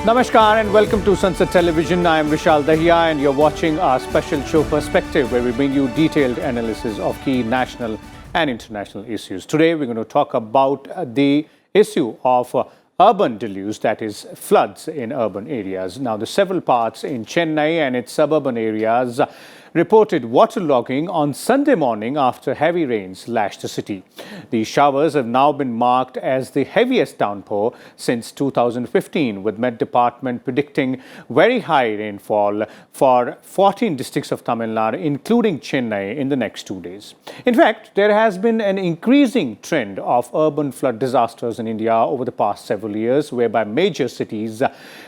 Namaskar and welcome to Sansad Television. I am Vishal Dahiya and you're watching our special show Perspective, where we bring you detailed analysis of key national and international issues. Today we're going to talk about the issue of urban deluge, that is floods in urban areas. Now, the several parts in Chennai and its suburban areas reported waterlogging on Sunday morning after heavy rains lashed the city. The showers have now been marked as the heaviest downpour since 2015, with Met Department predicting very high rainfall for 14 districts of Tamil Nadu, including Chennai, in the next 2 days. In fact, there has been an increasing trend of urban flood disasters in India over the past several years, whereby major cities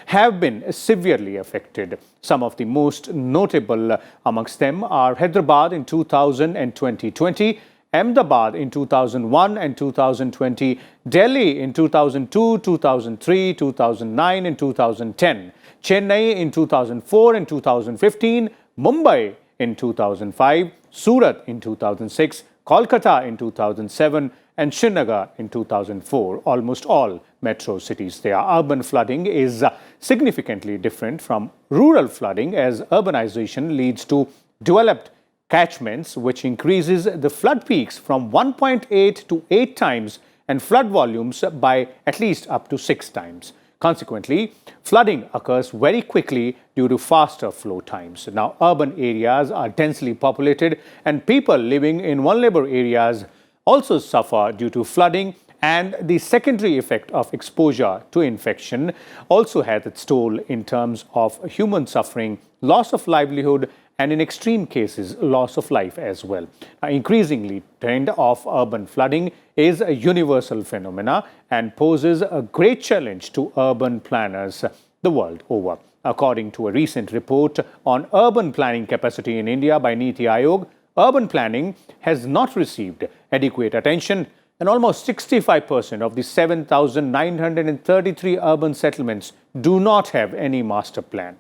have been severely affected. Some of the most notable amongst them are Hyderabad in 2000 and 2020, Ahmedabad in 2001 and 2020, Delhi in 2002, 2003, 2009 and 2010, Chennai in 2004 and 2015, Mumbai in 2005, Surat in 2006, Kolkata in 2007 and Srinagar in 2004, almost all metro cities. Their urban flooding is significantly different from rural flooding, as urbanization leads to developed catchments, which increases the flood peaks from 1.8 to 8 times and flood volumes by at least up to 6 times. Consequently, flooding occurs very quickly due to faster flow times. Now, urban areas are densely populated and people living in vulnerable areas also suffer due to flooding, and the secondary effect of exposure to infection also has its toll in terms of human suffering, loss of livelihood, and in extreme cases, loss of life as well. Increasingly, trend of urban flooding is a universal phenomena and poses a great challenge to urban planners the world over. According to a recent report on urban planning capacity in India by NITI Aayog, urban planning has not received adequate attention, and almost 65% of the 7,933 urban settlements do not have any master plan.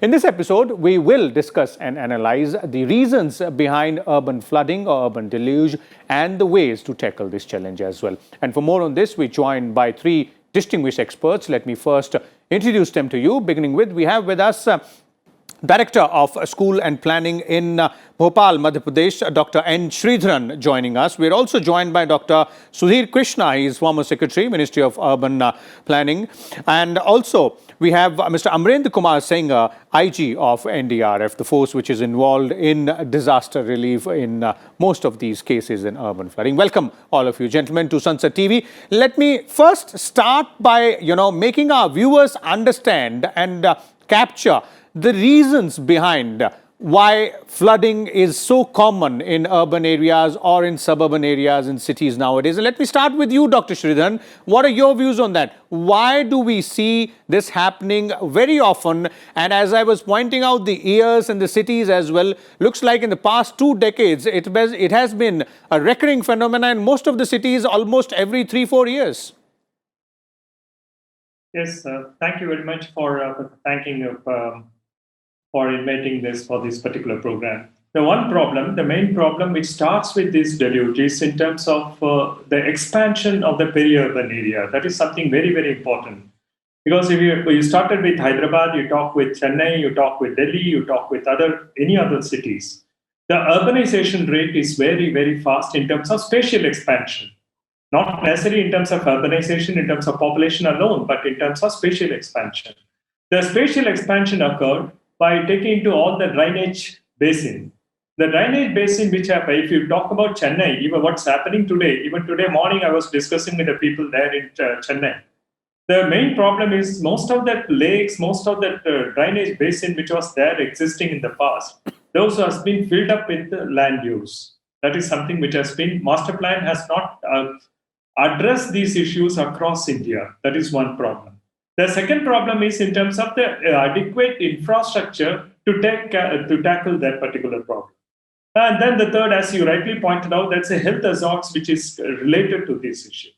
In this episode, we will discuss and analyze the reasons behind urban flooding or urban deluge and the ways to tackle this challenge as well. And for more on this, we're joined by 3 distinguished experts. Let me first introduce them to you. Beginning with, we have with us Director of School and Planning in Bhopal, Madhya Pradesh, Dr. N. Sridharan, joining us. We're also joined by Dr. Sudhir Krishna. He is former Secretary, Ministry of Urban Planning. And also, we have Mr. Amrendra Kumar Singh, IG of NDRF, the force which is involved in disaster relief in most of these cases in urban flooding. Welcome, all of you gentlemen, to Sansad TV. Let me first start by, making our viewers understand and capture the reasons behind why flooding is so common in urban areas or in suburban areas in cities nowadays. And let me start with you, Dr. Sridharan. What are your views on that? Why do we see this happening very often? And as I was pointing out, the years and the cities as well, looks like in the past 2 decades, it has been a recurring phenomenon in most of the cities almost every 3-4 years. Yes, thank you very much for inviting for this particular program. The main problem which starts with this deluge is in terms of the expansion of the peri-urban area. That is something very, very important. Because if you started with Hyderabad, you talk with Chennai, you talk with Delhi, you talk with any other cities. The urbanization rate is very, very fast in terms of spatial expansion. Not necessarily in terms of urbanization, in terms of population alone, but in terms of spatial expansion. The spatial expansion occurred by taking into all the drainage basin. The drainage basin, if you talk about Chennai, even what's happening today, even today morning, I was discussing with the people there in Chennai. The main problem is most of the lakes, most of the drainage basin which was there existing in the past, those has been filled up with land use. That is something which has been, master plan has not addressed these issues across India. That is one problem. The second problem is in terms of the adequate infrastructure to tackle that particular problem. And then the third, as you rightly pointed out, that's a health hazards which is related to this issue.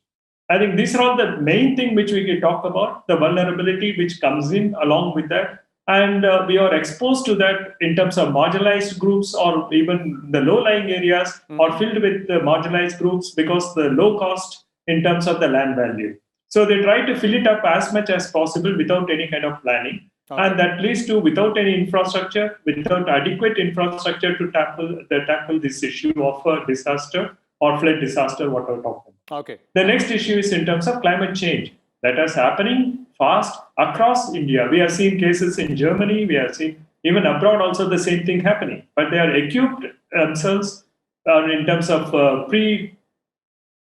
I think these are all the main thing which we can talk about, the vulnerability which comes in along with that. And we are exposed to that in terms of marginalized groups, or even the low-lying areas are filled with the marginalized groups because the low cost in terms of the land value. So they try to fill it up as much as possible without any kind of planning. Okay. And that leads to without any infrastructure, without adequate infrastructure to tackle this issue of disaster or flood disaster, what we're talking about. Okay. The next issue is in terms of climate change. That is happening fast across India. We are seeing cases in Germany. We are seeing even abroad also the same thing happening. But they are equipped themselves in terms of the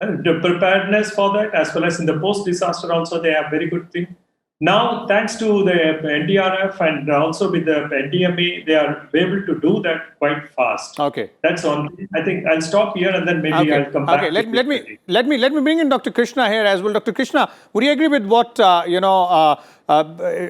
preparedness for that, as well as in the post-disaster also, they have very good thing. Now, thanks to the NDRF and also with the NDMA, they are able to do that quite fast. Okay. That's all. I think I'll stop here and then maybe I'll come back. Okay. Let me bring in Dr. Krishna here as well. Dr. Krishna, would you agree with what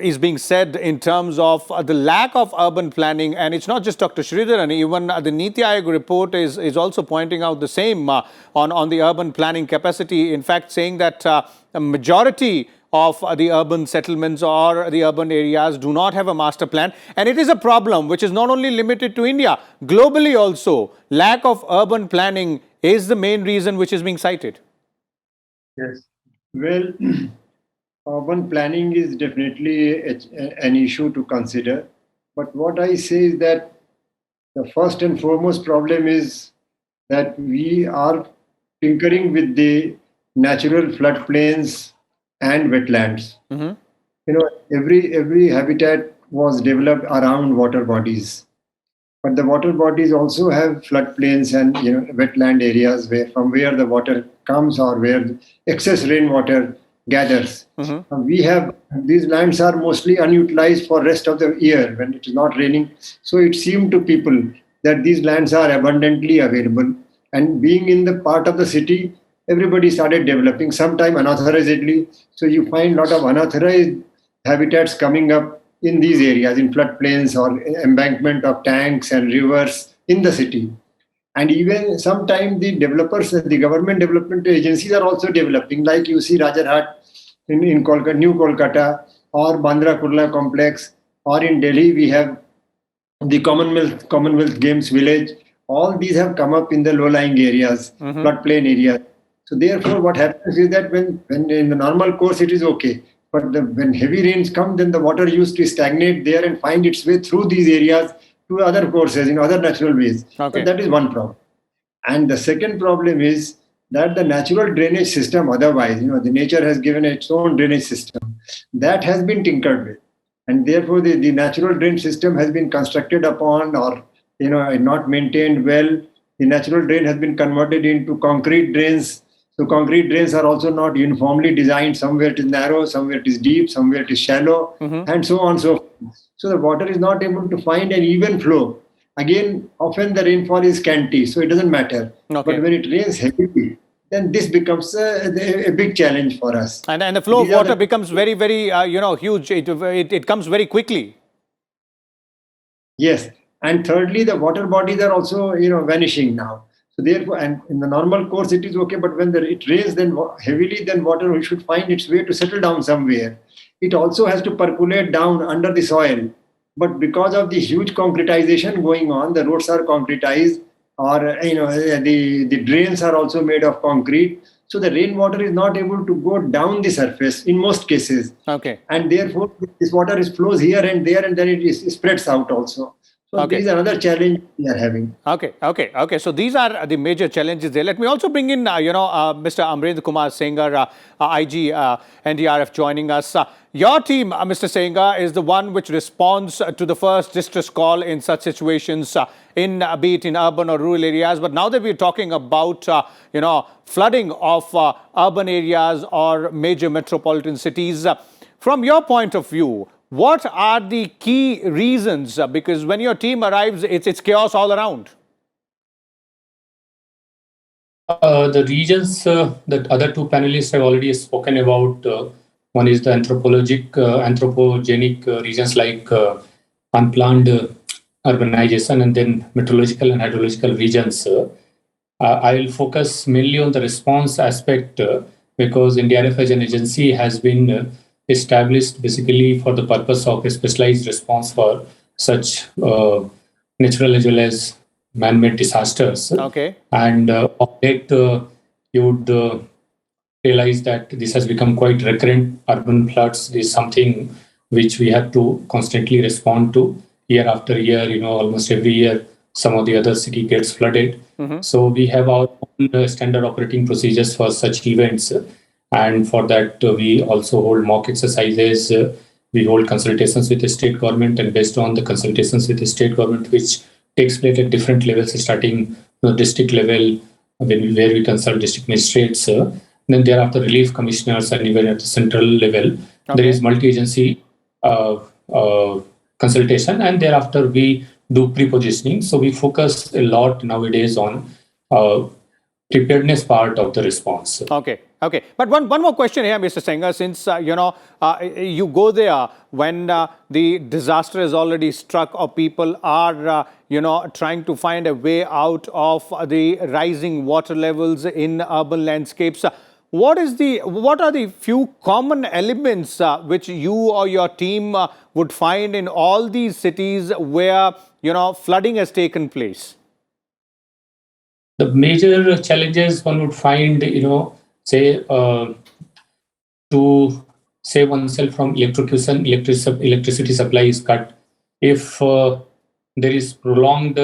is being said in terms of the lack of urban planning? And it's not just Dr. Sridharan, even the NITI Aayog report is also pointing out the same on the urban planning capacity. In fact, saying that a majority of the urban settlements or the urban areas do not have a master plan. And it is a problem which is not only limited to India. Globally also, lack of urban planning is the main reason which is being cited. Yes. Well, urban planning is definitely an issue to consider. But what I say is that the first and foremost problem is that we are tinkering with the natural floodplains and wetlands. Mm-hmm. Every habitat was developed around water bodies, but the water bodies also have floodplains and wetland areas from where the water comes or where excess rainwater gathers. Mm-hmm. We have these lands are mostly unutilized for rest of the year when it is not raining. So it seemed to people that these lands are abundantly available, and being in the part of the city, everybody started developing, sometime unauthorizedly. So you find a lot of unauthorized habitats coming up in these areas, in floodplains or embankment of tanks and rivers in the city. And even sometimes the developers, the government development agencies are also developing, like you see Rajarhat in Kolkata, New Kolkata, or Bandra Kurla complex, or in Delhi we have the Commonwealth Games village. All these have come up in the low-lying areas, floodplain areas. So therefore, what happens is that when in the normal course it is okay, but when heavy rains come, then the water used to stagnate there and find its way through these areas to other courses in other natural ways. Okay. So that is one problem. And the second problem is that the natural drainage system, otherwise, the nature has given its own drainage system that has been tinkered with, and therefore the natural drain system has been constructed upon or not maintained well. The natural drain has been converted into concrete drains. So concrete drains are also not uniformly designed. Somewhere it is narrow, somewhere it is deep, somewhere it is shallow, and so on. So the water is not able to find an even flow. Again, often the rainfall is scanty, so it doesn't matter. Okay. But when it rains heavily, then this becomes a big challenge for us. And the flow of water becomes very, very, huge. It comes very quickly. Yes. And thirdly, the water bodies are also, vanishing now. So therefore, and in the normal course, it is okay. But when it rains then heavily, then water should find its way to settle down somewhere. It also has to percolate down under the soil. But because of the huge concretization going on, the roads are concretized, or the drains are also made of concrete. So the rainwater is not able to go down the surface in most cases. Okay. And therefore, this water flows here and there, and then it spreads out also. So this is another challenge we are having. Okay. So these are the major challenges there. Let me also bring in, Mr. Amrendra Kumar Sengar, IG NDRF joining us. Your team, Mr. Sengar, is the one which responds to the first distress call in such situations, be it in urban or rural areas. But now that we're talking about, flooding of urban areas or major metropolitan cities, from your point of view, what are the key reasons? Because when your team arrives, it's chaos all around. The regions that other two panelists have already spoken about, one is the anthropogenic regions like unplanned urbanization, and then meteorological and hydrological regions. I will focus mainly on the response aspect because NDRF as an agency has been established basically for the purpose of a specialized response for such natural as well as man-made disasters. Okay. And of late, you would realized that this has become quite recurrent. Urban floods is something which we have to constantly respond to year after year. Almost every year, some of the other city gets flooded. So we have our own standard operating procedures for such events. And for that, we also hold mock exercises. We hold consultations with the state government, and based on the consultations with the state government, which takes place at different levels, starting district level, where we consult district magistrates, then thereafter relief commissioners, and even at the central level, there is multi-agency consultation, and thereafter we do pre-positioning. So we focus a lot nowadays on preparedness part of the response. Okay. But one more question here, Mr. Sengar, since, you go there when the disaster has already struck, or people are, trying to find a way out of the rising water levels in urban landscapes. What are the few common elements which you or your team would find in all these cities where, flooding has taken place? The major challenges one would find, to save oneself from electrocution, electricity supply is cut. If there is prolonged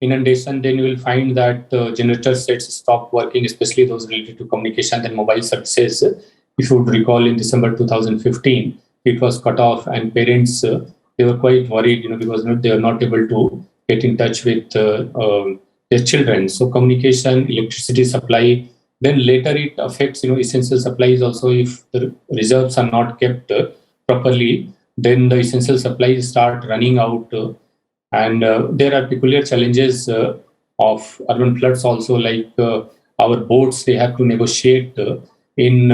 inundation, then you will find that generator sets stop working, especially those related to communication and mobile services. If you would recall, in December 2015, it was cut off, and parents, they were quite worried, because they are not able to get in touch with their children. So communication, electricity supply, then later it affects, essential supplies also. If the reserves are not kept properly, then the essential supplies start running out. And there are peculiar challenges of urban floods also, like our boats, they have to negotiate in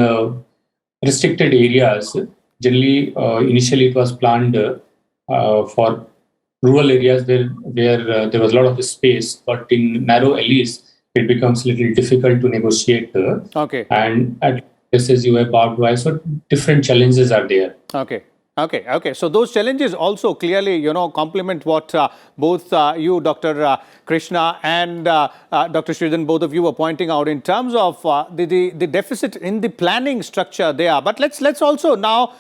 restricted areas. Generally, initially it was planned for rural areas where there was a lot of space, but in narrow alleys, it becomes a little difficult to negotiate. And at places you have barbed wire, so different challenges are there. Okay. So those challenges also clearly, complement what both you, Dr. Krishna, and Dr. Sridhan, both of you were pointing out in terms of the deficit in the planning structure there. But let's also now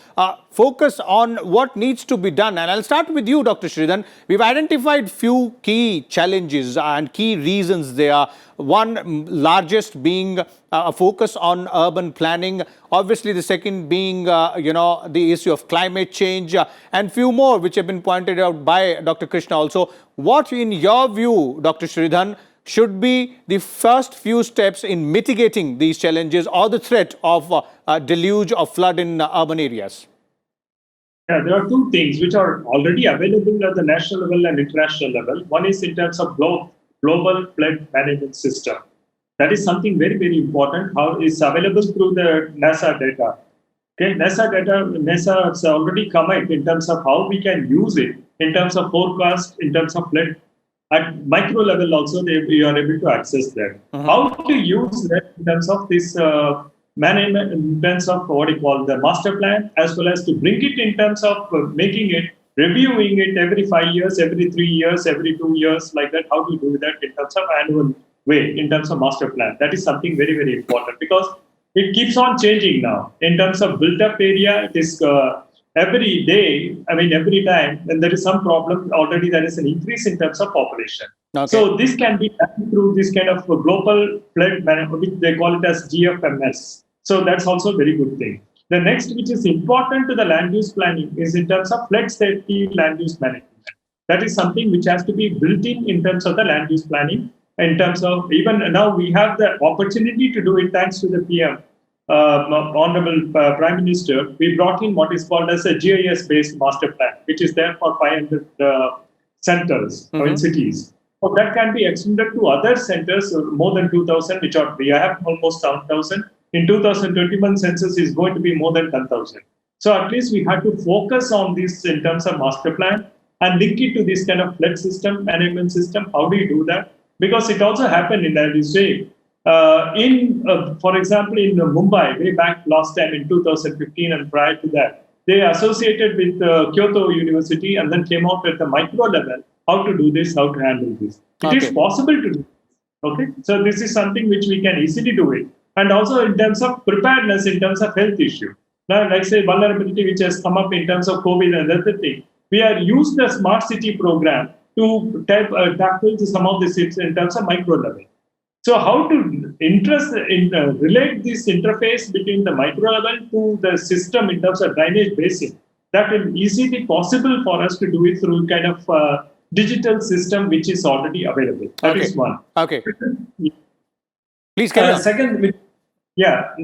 focus on what needs to be done. And I'll start with you, Dr. Sridhan. We've identified few key challenges and key reasons there. One largest being a focus on urban planning. Obviously, the second being, the issue of climate change, and few more which have been pointed out by Dr. Krishna also. What, in your view, Dr. Sridhan, should be the first few steps in mitigating these challenges or the threat of deluge or flood in urban areas? Yeah, there are two things which are already available at the national level and international level. One is in terms of global flood management system. That is something very, very important. How is available through the NASA data. Okay, NASA has already come out in terms of how we can use it in terms of forecast, in terms of flood. At micro level also, we are able to access that. How to use that in terms of this management, in terms of what you call the master plan, as well as to bring it in terms of making it, reviewing it every 5 years, every 3 years, every 2 years, like that. How to do that in terms of annual way, in terms of master plan. That is something very, very important, because it keeps on changing now. In terms of built-up area, it is every day, every time, when there is some problem, already there is an increase in terms of population. So this can be done through this kind of global flood management, which they call it as GFMS. So that's also a very good thing. The next, which is important to the land use planning, is in terms of flood safety land use management. That is something which has to be built in terms of the land use planning. In terms of, even now we have the opportunity to do it thanks to the PM, Honorable Prime Minister. We brought in what is called as a GIS-based master plan, which is there for 500 centers in cities. So that can be extended to other centers, more than 2,000, which are, we have almost 7,000. In 2021 census is going to be more than 10,000. So at least we have to focus on this in terms of master plan and link it to this kind of flood system, management system. How do you do that? Because it also happened in, as you say, for example, in Mumbai, way back last time in 2015 and prior to that, they associated with Kyoto University and then came out at the micro level, how to do this, how to handle this. It is possible to do this. Okay, so this is something which we can easily do it. and also in terms of preparedness, in terms of health issue. Now, like say vulnerability, which has come up in terms of COVID and other thing, we are used the smart city program to tackle some of the cities in terms of micro level. So how to relate this interface between the micro level to the system in terms of drainage basin, that will easily possible for us to do it through kind of digital system which is already available. That is one. Okay. Please carry on.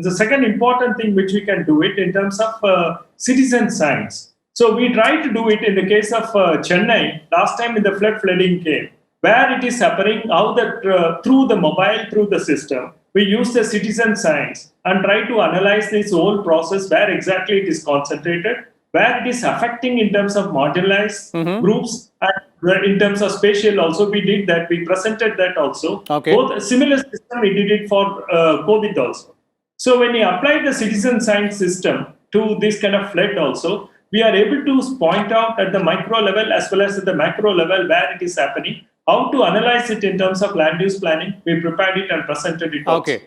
The second important thing which we can do it in terms of citizen science. So we try to do it in the case of Chennai. Last time in the flooding came, where it is happening, how that through the mobile, through the system, we use the citizen science and try to analyze this whole process, where exactly it is concentrated, where it is affecting in terms of marginalized groups, and in terms of spatial also we did that. We presented that also. Both a similar system we did it for COVID also. So when we applied the citizen science system to this kind of flood also, we are able to point out at the micro level as well as at the macro level where it is happening, how to analyze it in terms of land use planning. We prepared it and presented it also.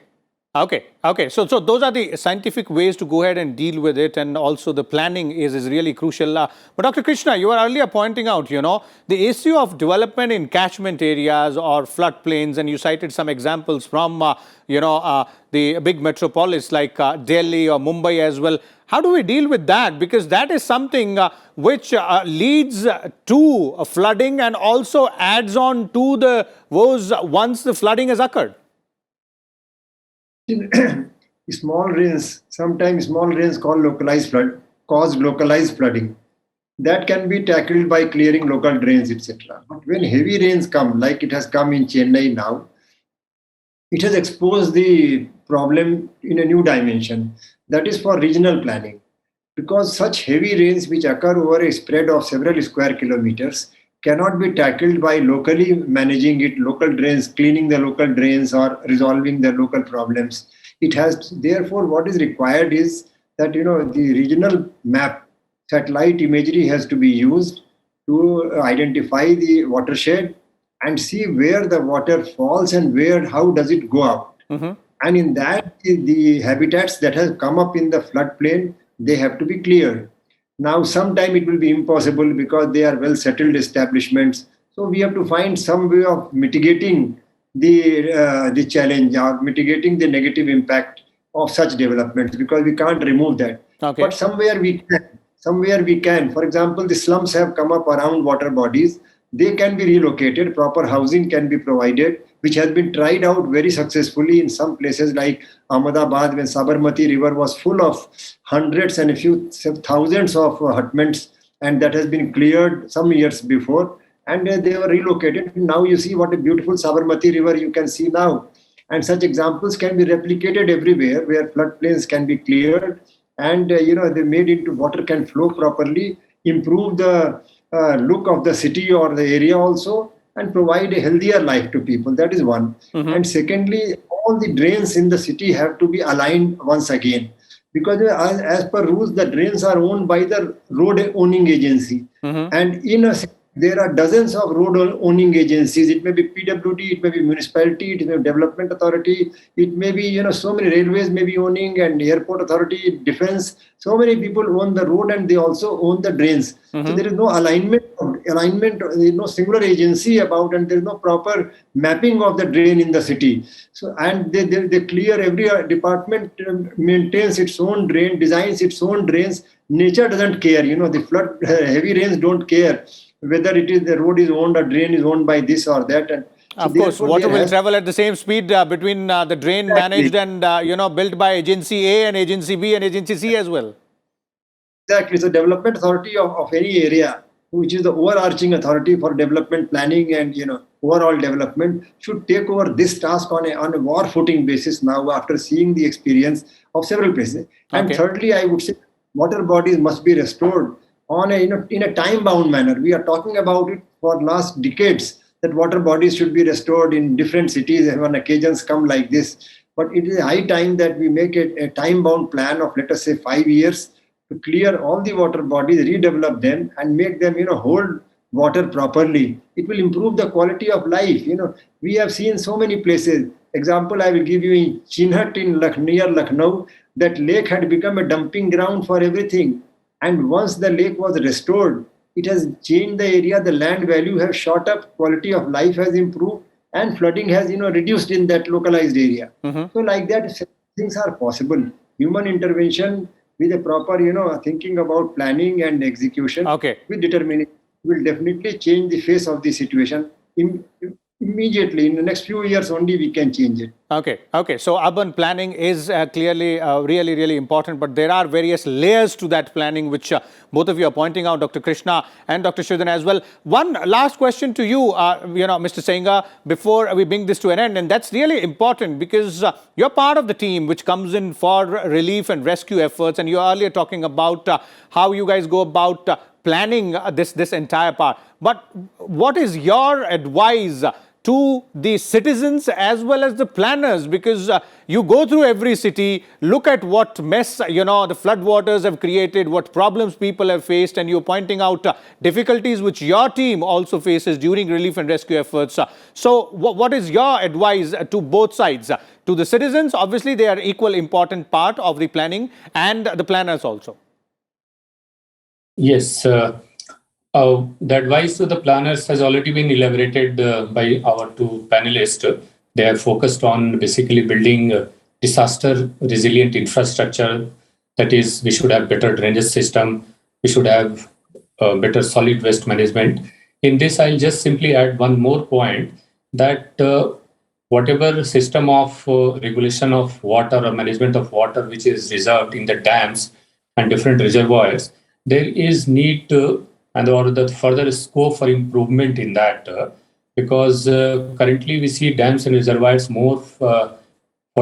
Okay. So those are the scientific ways to go ahead and deal with it, and also the planning is really crucial. But Dr. Krishna, you were earlier pointing out, the issue of development in catchment areas or floodplains, and you cited some examples from, the big metropolis like Delhi or Mumbai as well. How do we deal with that? Because that is something which leads to flooding and also adds on to the woes once the flooding has occurred. Sometimes small rains cause localized flooding. That can be tackled by clearing local drains, etc. But when heavy rains come, like it has come in Chennai now, it has exposed the problem in a new dimension. That is for regional planning. Because such heavy rains which occur over a spread of several square kilometers cannot be tackled by locally managing it, local drains, cleaning the local drains or resolving the local problems. Therefore, what is required is that, the regional map, satellite imagery has to be used to identify the watershed and see where the water falls and how does it go out. And in that, the habitats that have come up in the floodplain, they have to be cleared. Now, sometime it will be impossible because they are well-settled establishments. So we have to find some way of mitigating the challenge or mitigating the negative impact of such developments, because we can't remove that. But somewhere we can. For example, the slums have come up around water bodies. They can be relocated. Proper housing can be provided, which has been tried out very successfully in some places like Ahmedabad, when Sabarmati river was full of hundreds and a few thousands of hutments, and that has been cleared some years before, and they were relocated. Now you see what a beautiful Sabarmati river you can see now. And such examples can be replicated everywhere where floodplains can be cleared and they made into water can flow properly, improve the look of the city or the area also, and provide a healthier life to people. That is one. And secondly, all the drains in the city have to be aligned once again, because as per rules, the drains are owned by the road owning agency. And there are dozens of road owning agencies. It may be PWD, it may be municipality, it may be development authority, it may be, so many railways may be owning, and airport authority, defense. So many people own the road and they also own the drains. So there is no alignment, there is no singular agency about, and there is no proper mapping of the drain in the city. So, and they clear, every department maintains its own drain, designs its own drains. Nature doesn't care, the heavy rains don't care whether it is the road is owned or drain is owned by this or that. And of course, water will travel at the same speed between the drain managed and built by agency A and agency B and agency C as well. Exactly. So development authority of any area, which is the overarching authority for development planning and overall development, should take over this task on a war footing basis now, after seeing the experience of several places. And thirdly, I would say water bodies must be restored on in a time-bound manner. We are talking about it for last decades, that water bodies should be restored in different cities when occasions come like this. But it is high time that we make a time-bound plan of, let us say, 5 years to clear all the water bodies, redevelop them, and make them hold water properly. It will improve the quality of life. We have seen so many places example I will give you in Chinhat near Lucknow, that lake had become a dumping ground for everything. And once the lake was restored, it has changed the area, the land value has shot up, quality of life has improved, and flooding has reduced in that localized area. So like that, things are possible. Human intervention with a proper thinking about planning and execution with determination will definitely change the face of the situation. Immediately in the next few years only we can change it. Okay. So urban planning is clearly really important, but there are various layers to that planning, which both of you are pointing out, Dr. Krishna and Dr. Sridhan as well. One last question to you, Mr. Senga, before we bring this to an end, and that's really important because you're part of the team which comes in for relief and rescue efforts, and you were earlier talking about how you guys go about planning this entire part. But what is your advice to the citizens as well as the planners, because you go through every city, look at what mess the floodwaters have created, what problems people have faced, and you're pointing out difficulties which your team also faces during relief and rescue efforts. So what is your advice to both sides? To the citizens, obviously they are equal important part of the planning, and the planners also. Yes. The advice to the planners has already been elaborated by our two panelists. They are focused on basically building disaster resilient infrastructure. That is, we should have better drainage system. We should have better solid waste management. In this, I'll just simply add one more point, that whatever system of regulation of water or management of water which is reserved in the dams and different reservoirs, there is need to or the further scope for improvement in that, because currently we see dams and reservoirs more from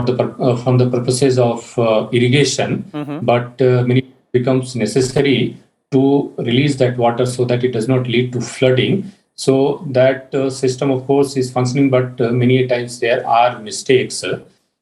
the purposes of irrigation, but many becomes necessary to release that water so that it does not lead to flooding. So that system, of course, is functioning, but many times there are mistakes.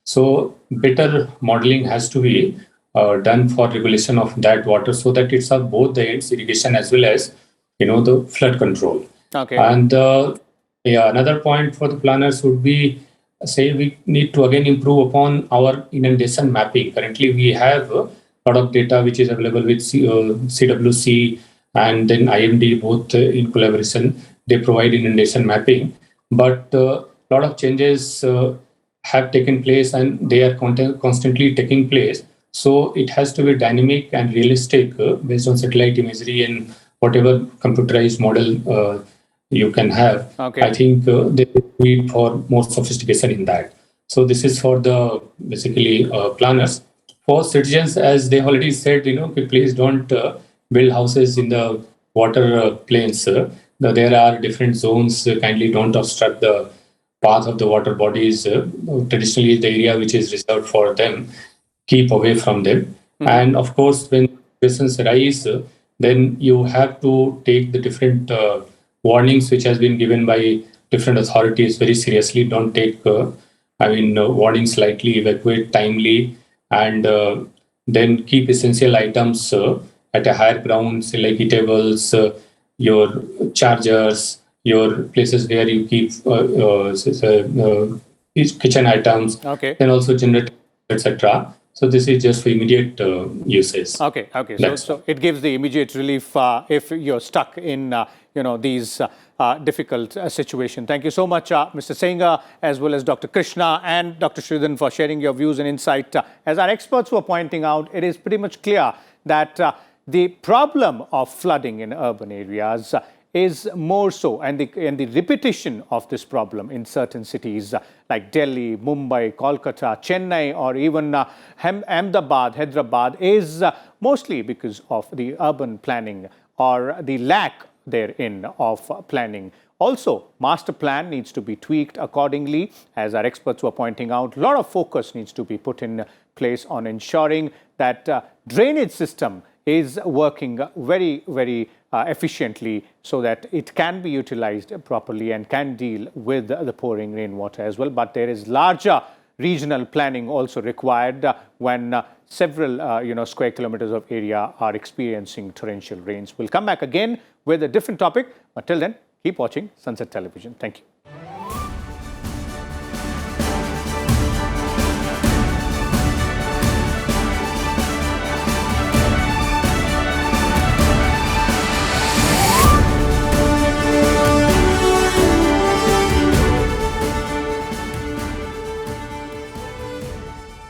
So better modeling has to be done for regulation of that water, so that it's of both the ends, irrigation as well as the flood control. And another point for the planners would be, say, we need to again improve upon our inundation mapping. Currently, we have a lot of data which is available with CWC and then IMD, both in collaboration. They provide inundation mapping, but a lot of changes have taken place, and they are constantly taking place. So it has to be dynamic and realistic based on satellite imagery and whatever computerized model you can have. I think they need for more sophistication in that. So this is for the basically planners. For citizens, as they already said, please don't build houses in the water plains. There are different zones. Kindly don't obstruct the path of the water bodies. Traditionally, the area which is reserved for them, keep away from them. And of course, when situations arise, then you have to take the different warnings which has been given by different authorities very seriously. Don't take warnings lightly, evacuate timely, and then keep essential items at a higher ground, say like eatables, your chargers, your places where you keep kitchen items, and also generators, etc. So this is just for immediate uses. Okay. So it gives the immediate relief if you're stuck in these difficult situation. Thank you so much, Mr. Senga, as well as Dr. Krishna and Dr. Sridhan, for sharing your views and insight. As our experts were pointing out, it is pretty much clear that the problem of flooding in urban areas is more so, and the repetition of this problem in certain cities like Delhi, Mumbai, Kolkata, Chennai, or even Ahmedabad, Hyderabad, is mostly because of the urban planning or the lack therein of planning. Also, master plan needs to be tweaked accordingly. As our experts were pointing out, a lot of focus needs to be put in place on ensuring that drainage system is working very, very efficiently, so that it can be utilized properly and can deal with the pouring rainwater as well. But there is larger regional planning also required when several square kilometers of area are experiencing torrential rains. We'll come back again with a different topic, but till then, keep watching Sansad Television. Thank you.